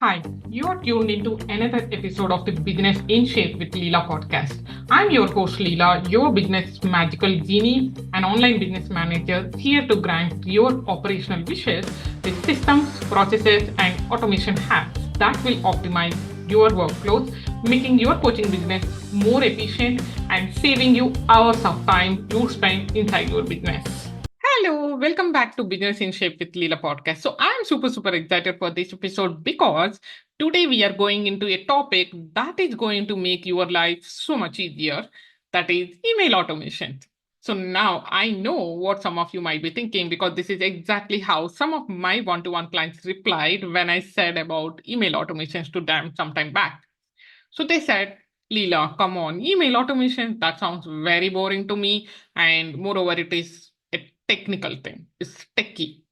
Hi, you are tuned into another episode of the Business in Shape with Leela podcast. I'm your host Leela, your business magical genie, an online business manager here to grant your operational wishes with systems, processes, and automation hacks that will optimize your workflows, making your coaching business more efficient and saving you hours of time you spend inside your business. Hello, welcome back to Business in Shape with Leela podcast. So I'm super excited for this episode because today we are going into a topic that is going to make your life so much easier. That is email automation. So now I know what some of you might be thinking because this is exactly how some of my one-to-one clients replied when I said about email automations to them sometime back. So they said, Leela, come on, email automation, that sounds very boring to me. And moreover, it is a technical thing, it's techy.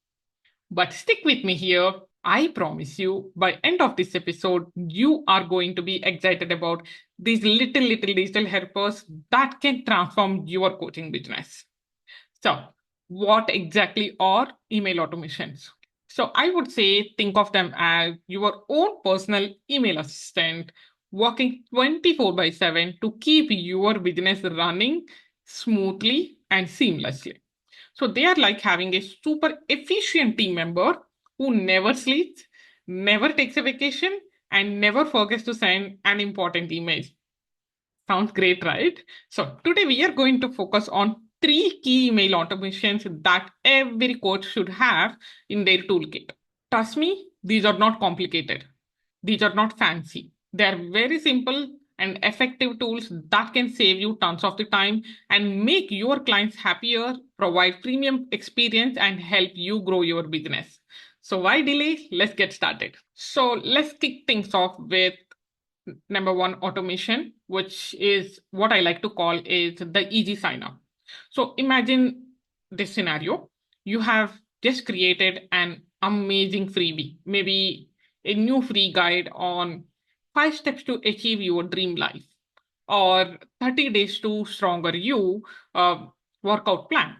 But stick with me here. I promise you, by end of this episode, you are going to be excited about these little digital helpers that can transform your coaching business. So, what exactly are email automations? So, I would say think of them as your own personal email assistant working 24 by 7 to keep your business running smoothly and seamlessly. So, they are like having a super efficient team member who never sleeps, never takes a vacation, and never forgets to send an important email. Sounds great, right? So today we are going to focus on three key email automations that every coach should have in their toolkit. Trust me, these are not complicated. These are not fancy. They are very simple and effective tools that can save you tons of the time and make your clients happier, provide premium experience, and help you grow your business. So why delay? Let's get started. So let's kick things off with number one automation, which is what I like to call is the easy sign up. So imagine this scenario. You have just created an amazing freebie, maybe a new free guide on 5 steps to achieve your dream life or 30 days to stronger you workout plan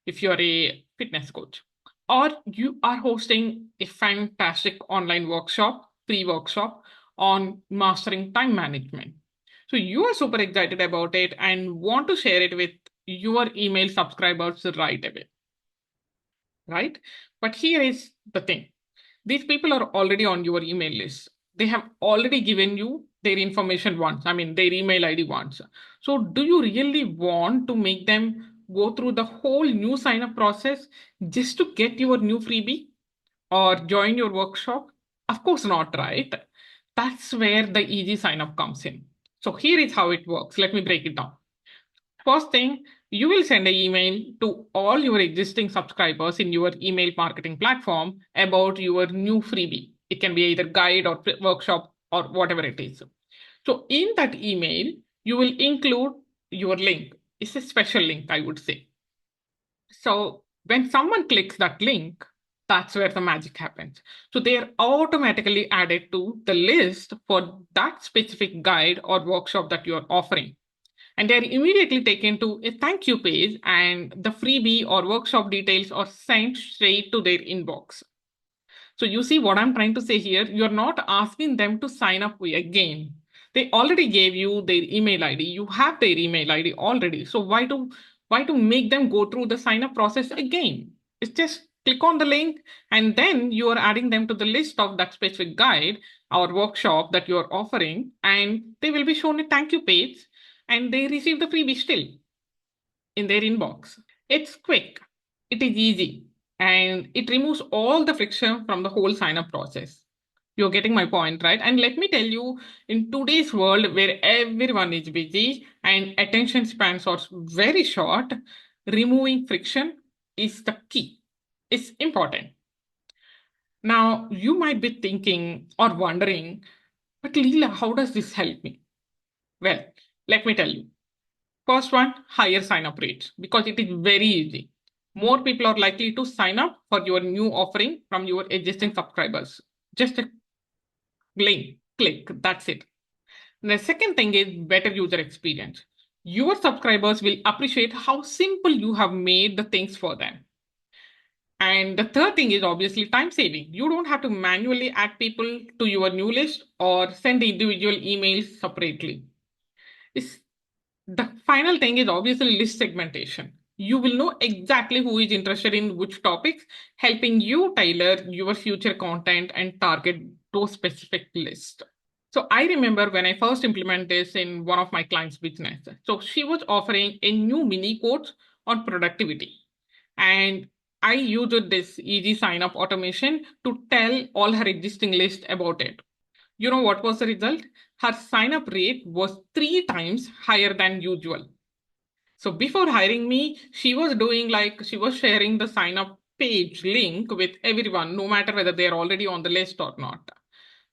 if you're a fitness coach, or you are hosting a fantastic online workshop, free workshop on mastering time management. So you are super excited about it and want to share it with your email subscribers right away, right? But here is the thing. These people are already on your email list. They have already given you their information once, I mean, their email ID once. So, do you really want to make them go through the whole new sign up process just to get your new freebie or join your workshop? Of course not, right? That's where the easy sign up comes in. So, here is how it works. Let me break it down. First thing, you will send an email to all your existing subscribers in your email marketing platform about your new freebie. It can be either guide or workshop or whatever it is. So in that email, you will include your link. It's a special link, I would say. So when someone clicks that link, that's where the magic happens. So they are automatically added to the list for that specific guide or workshop that you're offering, and they're immediately taken to a thank you page, and the freebie or workshop details are sent straight to their inbox. So you see what I'm trying to say here? You're not asking them to sign up again. They already gave you their email ID. You have their email ID already. So why to make them go through the sign up process again? It's just click on the link and then you are adding them to the list of that specific guide or workshop that you're offering, and they will be shown a thank you page and they receive the freebie still in their inbox. It's quick, it is easy, and it removes all the friction from the whole sign up process. You're getting my point, right? And let me tell you, in today's world where everyone is busy and attention spans are very short, removing friction is the key. It's important. Now, you might be thinking or wondering, but Leela, how does this help me? Well, let me tell you. First one, higher sign up rates because it is very easy. More people are likely to sign up for your new offering from your existing subscribers. Just a link, click, that's it. The second thing is better user experience. Your subscribers will appreciate how simple you have made the things for them. And the third thing is obviously time saving. You don't have to manually add people to your new list or send individual emails separately. It's, the final thing is obviously list segmentation. You will know exactly who is interested in which topics, helping you tailor your future content and target those specific lists. So I remember when I first implemented this in one of my clients' business. So she was offering a new mini course on productivity. And I used this easy sign up automation to tell all her existing list about it. You know what was the result? Her sign up rate was 3 times higher than usual. So before hiring me, she was doing like she was sharing the sign up page link with everyone, no matter whether they're already on the list or not.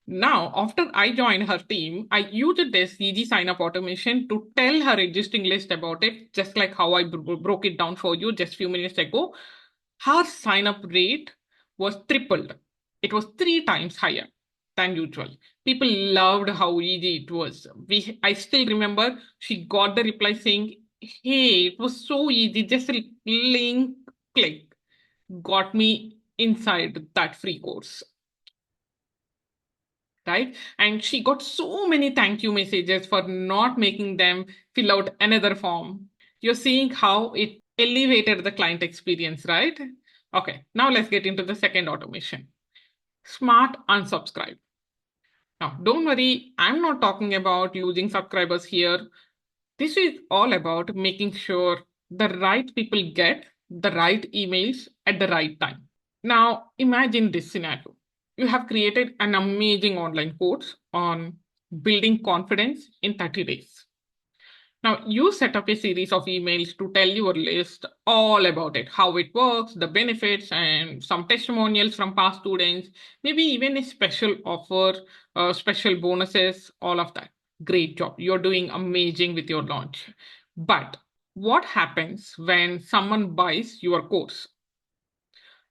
Now, after I joined her team, I used this easy sign up automation to tell her existing list about it, just like how I broke it down for you just a few minutes ago. Her sign up rate was tripled. It was 3 times higher than usual. People loved how easy it was. I still remember she got the reply saying, "Hey, it was so easy, just a link click got me inside that free course." Right? And she got so many thank you messages for not making them fill out another form. You're seeing how it elevated the client experience, right? Okay, now let's get into the second automation. Smart unsubscribe. Now, don't worry, I'm not talking about losing subscribers here. This is all about making sure the right people get the right emails at the right time. Now, imagine this scenario. You have created an amazing online course on building confidence in 30 days. Now, you set up a series of emails to tell your list all about it, how it works, the benefits, and some testimonials from past students, maybe even a special offer, special bonuses, all of that. Great job. You're doing amazing with your launch. But what happens when someone buys your course?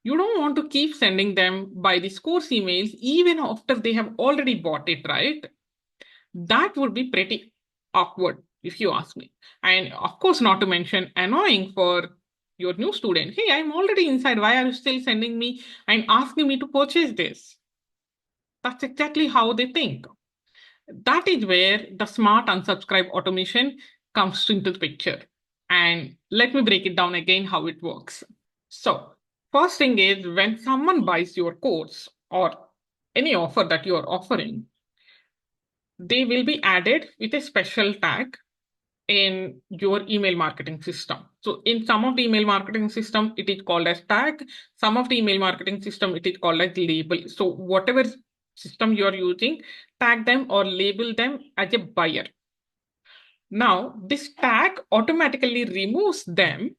You don't want to keep sending them by these course emails even after they have already bought it, right? That would be pretty awkward if you ask me. And of course, not to mention annoying for your new student. Hey, I'm already inside. Why are you still sending me and asking me to purchase this? That's exactly how they think. That is where the smart unsubscribe automation comes into the picture. And let me break it down again how it works. So, first thing is when someone buys your course or any offer that you are offering, they will be added with a special tag in your email marketing system. So in some of the email marketing system, it is called as tag. Some of the email marketing system, it is called as label. So whatever system you are using, tag them or label them as a buyer. Now, this tag automatically removes them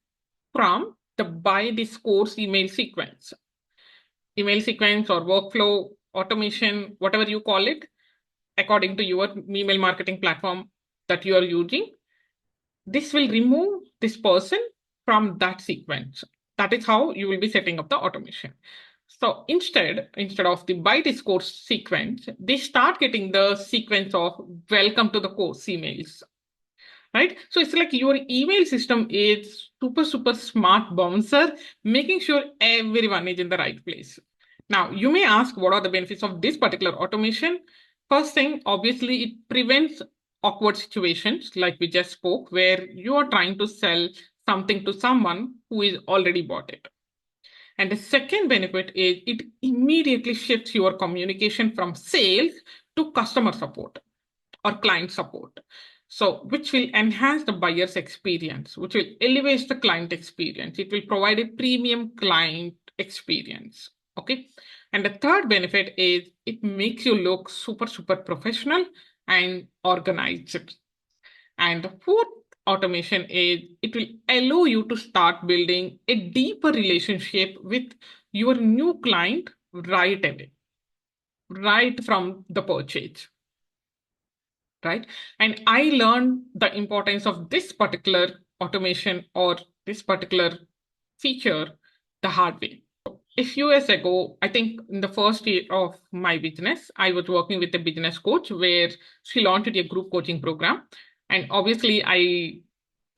from the buy this course email sequence or workflow automation, whatever you call it, according to your email marketing platform that you are using. This will remove this person from that sequence. That is how you will be setting up the automation. So instead of the buy this course sequence, they start getting the sequence of welcome to the course emails. Right? So it's like your email system is super smart bouncer, making sure everyone is in the right place. Now, you may ask what are the benefits of this particular automation? First thing, obviously, it prevents awkward situations like we just spoke, where you are trying to sell something to someone who is already bought it. And the second benefit is it immediately shifts your communication from sales to customer support or client support. So, which will enhance the buyer's experience, which will elevate the client experience. It will provide a premium client experience. Okay. And the third benefit is it makes you look super professional and organized. And the fourth automation is it will allow you to start building a deeper relationship with your new client right away, right from the purchase. Right? And I learned the importance of this particular automation or this particular feature the hard way. A few years ago, I think in the first year of my business, I was working with a business coach where she launched a group coaching program. And obviously, I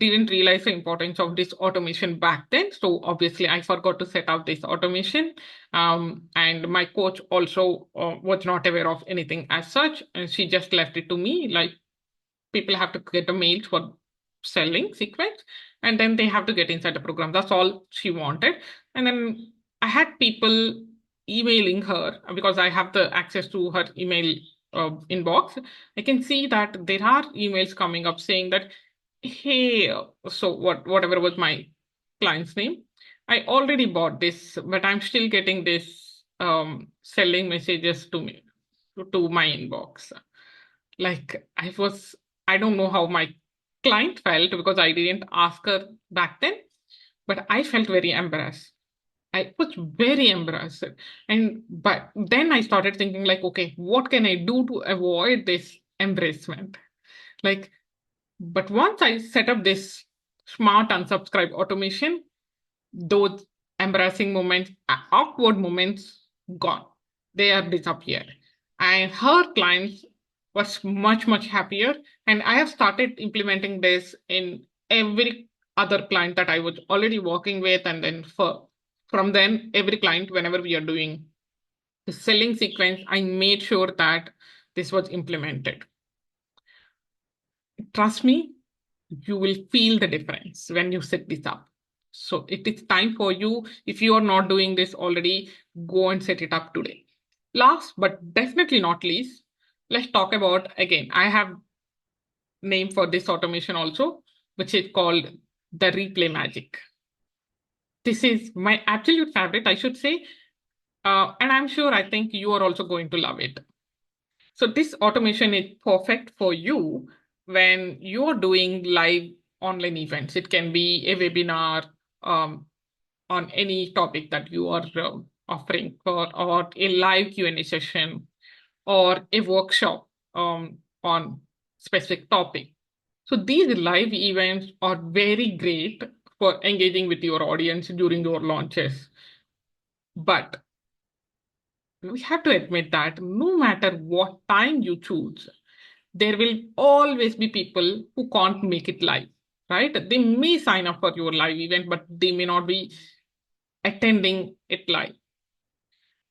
didn't realize the importance of this automation back then. So obviously I forgot to set up this automation. And my coach also was not aware of anything as such. And she just left it to me, like people have to get a mail for selling sequence, and then they have to get inside the program. That's all she wanted. And then I had people emailing her because I have the access to her email inbox. I can see that there are emails coming up saying that, hey, so whatever was my client's name, I already bought this, but I'm still getting this selling messages to me to my inbox. Like I don't know how my client felt because I didn't ask her back then, but I felt very embarrassed. I was very embarrassed. But then I started thinking like, okay, what can I do to avoid this embarrassment? Like, but once I set up this smart unsubscribe automation, those embarrassing moments, awkward moments, gone. They are disappeared. And her clients was much, much happier. And I have started implementing this in every other client that I was already working with. And then from then, every client, whenever we are doing the selling sequence, I made sure that this was implemented. Trust me, you will feel the difference when you set this up. So it is time for you. If you are not doing this already, go and set it up today. Last but definitely not least, let's talk about, again, I have name for this automation also, which is called the replay magic. This is my absolute favorite, I should say. And I'm sure I think you are also going to love it. So this automation is perfect for you when you're doing live online events. It can be a webinar on any topic that you are offering for, or a live Q&A session, or a workshop on specific topic. So these live events are very great for engaging with your audience during your launches. But we have to admit that no matter what time you choose, there will always be people who can't make it live, right? They may sign up for your live event, but they may not be attending it live.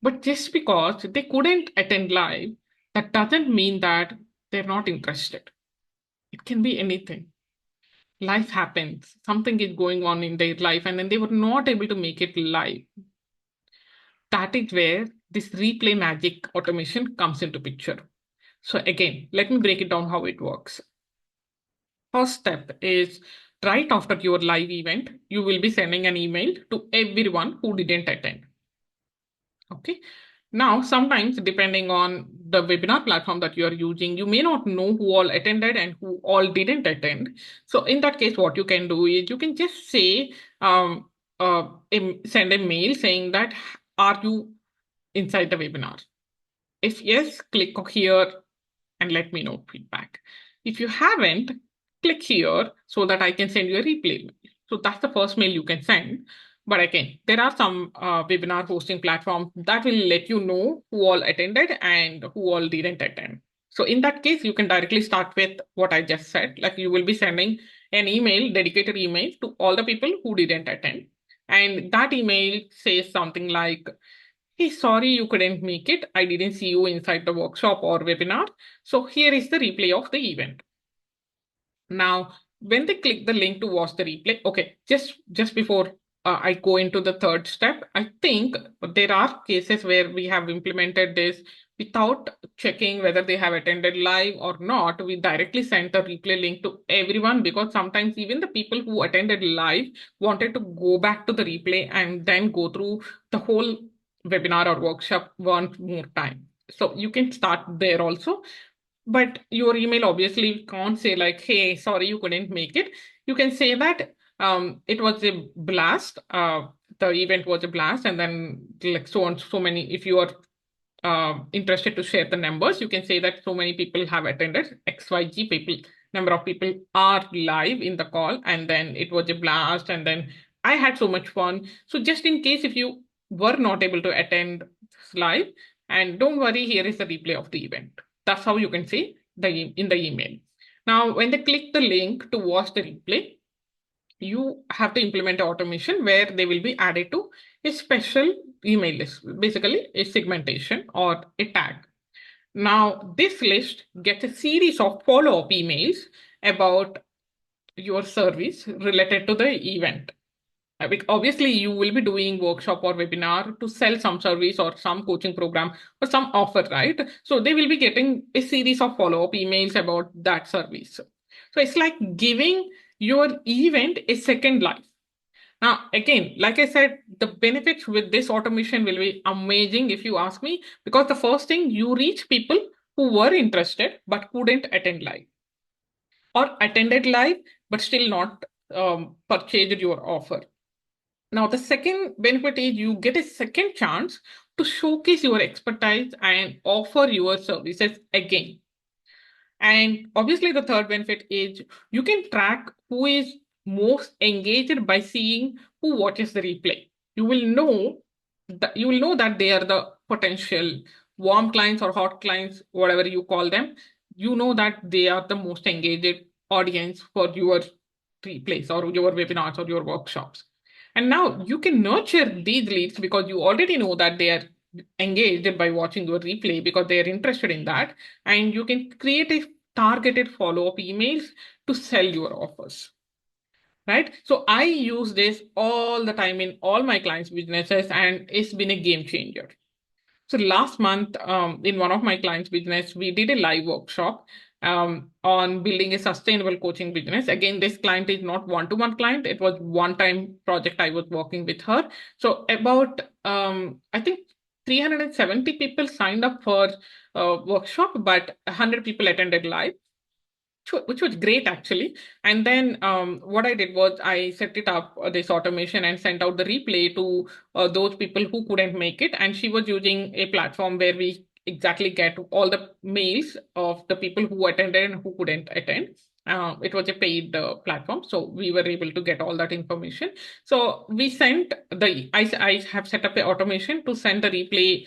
But just because they couldn't attend live, that doesn't mean that they're not interested. It can be anything. Life happens, something is going on in their life, and then they were not able to make it live. That is where this replay magic automation comes into picture. So again, let me break it down how it works. First step is right after your live event, you will be sending an email to everyone who didn't attend. Okay. Now, sometimes depending on the webinar platform that you are using, you may not know who all attended and who all didn't attend. So in that case, what you can do is you can just say, send a mail saying that, are you inside the webinar? If yes, click here and let me know feedback. If you haven't, click here so that I can send you a replay mail. So that's the first mail you can send. But again, there are some webinar hosting platforms that will let you know who all attended and who all didn't attend. So in that case, you can directly start with what I just said. Like you will be sending an email, dedicated email to all the people who didn't attend. And that email says something like, hey, sorry you couldn't make it. I didn't see you inside the workshop or webinar. So here is the replay of the event. Now, when they click the link to watch the replay, okay, just before I go into the third step, I think there are cases where we have implemented this without checking whether they have attended live or not. We directly sent the replay link to everyone because sometimes even the people who attended live wanted to go back to the replay and then go through the whole webinar or workshop one more time. So you can start there also. But your email obviously can't say like, hey, sorry, you couldn't make it. You can say that it was a blast. The event was a blast. And then like so on, so many, if you are interested to share the numbers, you can say that so many people have attended, XYZ people, number of people are live in the call. And then it was a blast. And then I had so much fun. So just in case if you were not able to attend live, and don't worry, here is the replay of the event. That's how you can say in the email. Now, when they click the link to watch the replay, you have to implement automation where they will be added to a special email list, basically a segmentation or a tag. Now, this list gets a series of follow-up emails about your service related to the event. Obviously, you will be doing workshop or webinar to sell some service or some coaching program or some offer, right? So they will be getting a series of follow-up emails about that service. So it's like giving your event a second life. Now, again, like I said, the benefits with this automation will be amazing if you ask me, because the first thing, you reach people who were interested but couldn't attend live, or attended live but still not purchased your offer. Now, the second benefit is you get a second chance to showcase your expertise and offer your services again. And obviously, the third benefit is you can track who is most engaged by seeing who watches the replay. You will know that they are the potential warm clients or hot clients, whatever you call them. You know that they are the most engaged audience for your replays or your webinars or your workshops. And now you can nurture these leads because you already know that they are engaged by watching your replay because they are interested in that. And you can create a targeted follow-up emails to sell your offers. Right? So I use this all the time in all my clients' businesses, and it's been a game changer. So last month, in one of my clients' business, we did a live workshop on building a sustainable coaching business. Again, this client is not one-to-one client. It was one-time project I was working with her. So about, I think 370 people signed up for workshop, but 100 people attended live, which was great actually. And then what I did was I set it up, this automation, and sent out the replay to those people who couldn't make it. And she was using a platform where we exactly get all the mails of the people who attended and who couldn't attend. It was a paid platform, so we were able to get all that information. So we sent I have set up an automation to send the replay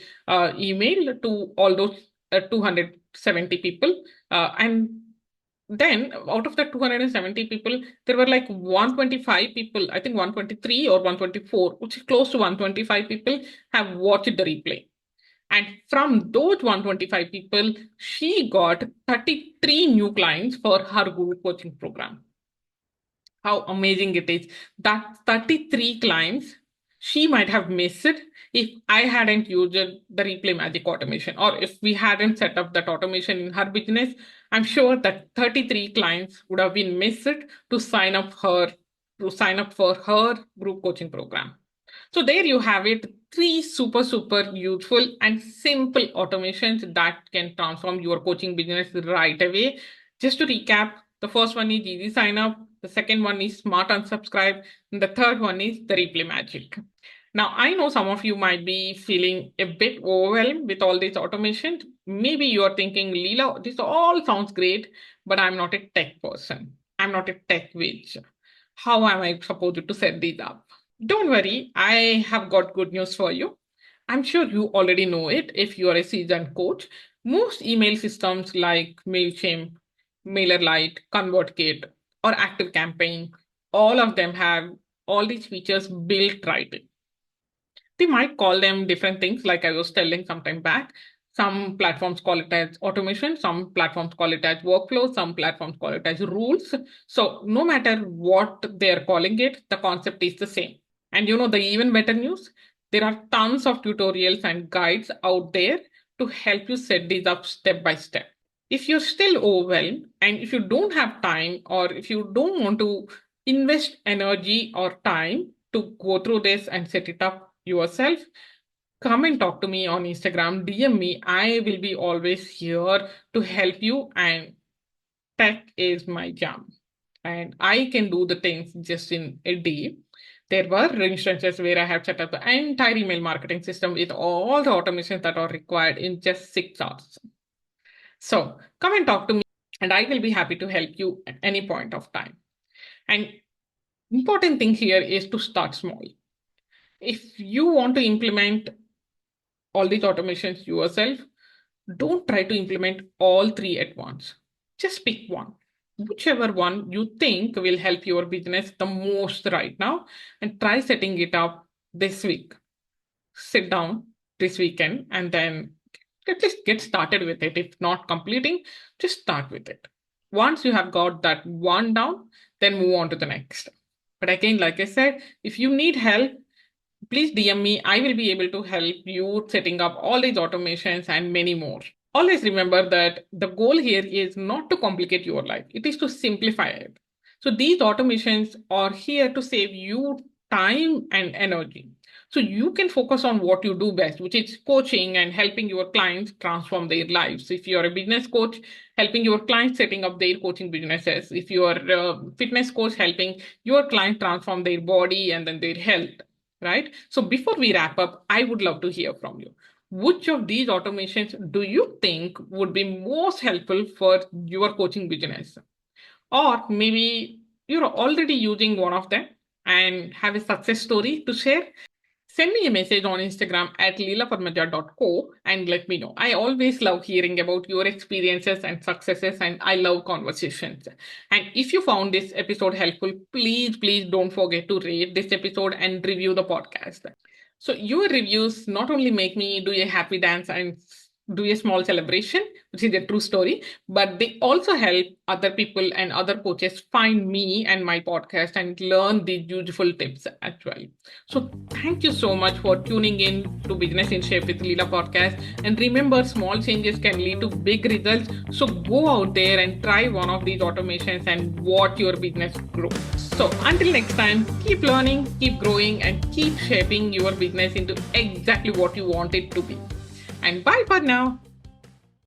email to all those 270 people. And then out of the 270 people, there were like 125 people, I think 123 or 124, which is close to 125 people have watched the replay. And from those 125 people, she got 33 new clients for her group coaching program. How amazing it is that 33 clients she might have missed it if I hadn't used the replay magic automation, or if we hadn't set up that automation in her business. I'm sure that 33 clients would have been missed to sign up for her group coaching program. So there you have it, three super useful and simple automations that can transform your coaching business right away. Just to recap, the first one is easy sign up, the second one is smart unsubscribe, and the third one is the replay magic. Now, I know some of you might be feeling a bit overwhelmed with all this automation. Maybe you're thinking, Leela, this all sounds great, but I'm not a tech person. I'm not a tech witch. How am I supposed to set these up? Don't worry, I have got good news for you. I'm sure you already know it if you are a seasoned coach. Most email systems like MailChimp, MailerLite, ConvertKit, or ActiveCampaign, all of them have all these features built right in. They might call them different things, like I was telling some time back. Some platforms call it as automation, some platforms call it as workflow, some platforms call it as rules. So no matter what they're calling it, the concept is the same. And you know, the even better news, there are tons of tutorials and guides out there to help you set these up step by step. If you're still overwhelmed and if you don't have time, or if you don't want to invest energy or time to go through this and set it up yourself, come and talk to me on Instagram, DM me. I will be always here to help you, and tech is my jam. And I can do the things just in a day. There were instances where I have set up the entire email marketing system with all the automations that are required in just 6 hours. So come and talk to me, and I will be happy to help you at any point of time. And important thing here is to start small. If you want to implement all these automations yourself, don't try to implement all three at once. Just pick one. whichever one you think will help your business the most right now, and try setting it up this week. Sit down this weekend and then at least get started with it. If not completing, just start with it. Once you have got that one down, then move on to the next. But again, like I said, if you need help, please DM me. I will be able to help you setting up all these automations and many more. Always remember that the goal here is not to complicate your life, it is to simplify it. So these automations are here to save you time and energy. So you can focus on what you do best, which is coaching and helping your clients transform their lives. If you're a business coach, helping your clients setting up their coaching businesses. If you're a fitness coach, helping your client transform their body and then their health, right? So before we wrap up, I would love to hear from you. Which of these automations do you think would be most helpful for your coaching business? Or maybe you're already using one of them and have a success story to share. Send me a message on Instagram at leelaparmaja.co and let me know. I always love hearing about your experiences and successes, and I love conversations. And if you found this episode helpful, please don't forget to rate this episode and review the podcast. So your reviews not only make me do a happy dance and do a small celebration, which is a true story, but they also help other people and other coaches find me and my podcast and learn these useful tips as well. So thank you so much for tuning in to Business in Shape with Leela podcast. And remember, small changes can lead to big results. So go out there and try one of these automations and watch your business grow. So until next time, keep learning, keep growing, and keep shaping your business into exactly what you want it to be. And bye for now.